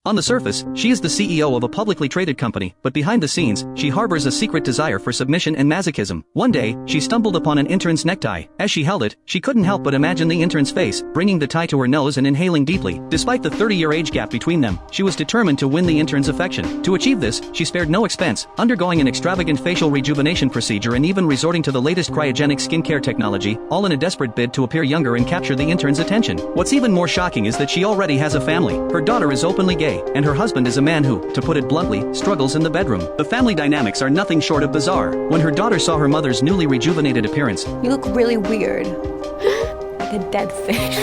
On the surface, she is the CEO of a publicly traded company, but behind the scenes, she harbors a secret desire for submission and masochism. One day, she stumbled upon an intern's necktie. As she held it, she couldn't help but imagine the intern's face, bringing the tie to her nose and inhaling deeply. Despite the 30-year age gap between them, she was determined to win the intern's affection. To achieve this, she spared no expense, undergoing an extravagant facial rejuvenation procedure and even resorting to the latest cryogenic skincare technology, all in a desperate bid to appear younger and capture the intern's attention. What's even more shocking is that she already has a family. Her daughter is openly gay, and her husband is a man who, to put it bluntly, struggles in the bedroom. The family dynamics are nothing short of bizarre. When her daughter saw her mother's newly rejuvenated appearance, "You look really weird." Like a dead fish.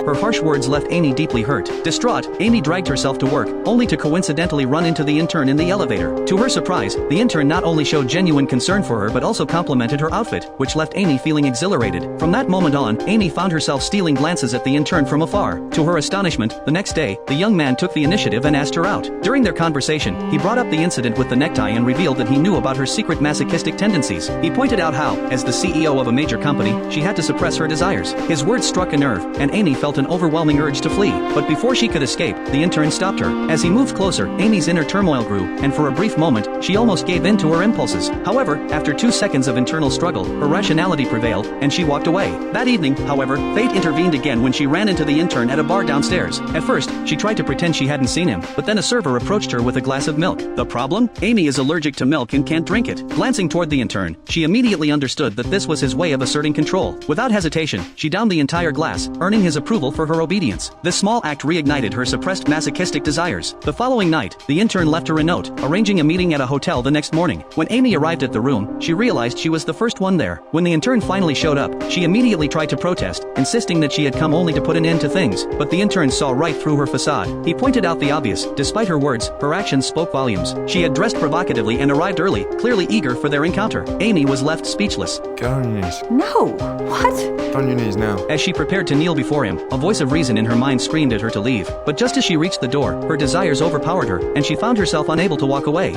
her harsh words left Amy deeply hurt. Distraught, Amy dragged herself to work, only to coincidentally run into the intern in the elevator. To her surprise, the intern not only showed genuine concern for her but also complimented her outfit, which left Amy feeling exhilarated. From that moment on, Amy found herself stealing glances at the intern from afar. To her astonishment, the next day, the young man took the initiative and asked her out. During their conversation, he brought up the incident with the necktie and revealed that he knew about her secret masochistic tendencies. He pointed out how, as the CEO of a major company, she had to suppress her desires. His words struck a nerve, and Amy felt an overwhelming urge to flee. But before she could escape, the intern stopped her. As he moved closer, Amy's inner turmoil grew, and for a brief moment, she almost gave in to her impulses. However, after 2 seconds of internal struggle, her rationality prevailed, and she walked away. That evening, however, fate intervened again when she ran into the intern at a bar downstairs. At first, she tried to pretend she hadn't seen him, but then a server approached her with a glass of milk. The problem? Amy is allergic to milk and can't drink it. Glancing toward the intern, she immediately understood that this was his way of asserting control. Without hesitation, she downed the entire glass, earning his approval for her obedience. This small act reignited her suppressed masochistic desires. The following night, the intern left her a note, arranging a meeting at a hotel the next morning. When Amy arrived at the room, she realized she was the first one there. When the intern finally showed up, she immediately tried to protest, insisting that she had come only to put an end to things. But the intern saw right through her facade. He pointed out the obvious. Despite her words, her actions spoke volumes. She had dressed provocatively and arrived early, clearly eager for their encounter. Amy was left speechless. Get on your knees. No. What? Get on your knees now. As she prepared to kneel before him, a voice of reason in her mind screamed at her to leave. But just as she reached the door, her desires overpowered her, and she found herself unable to walk away.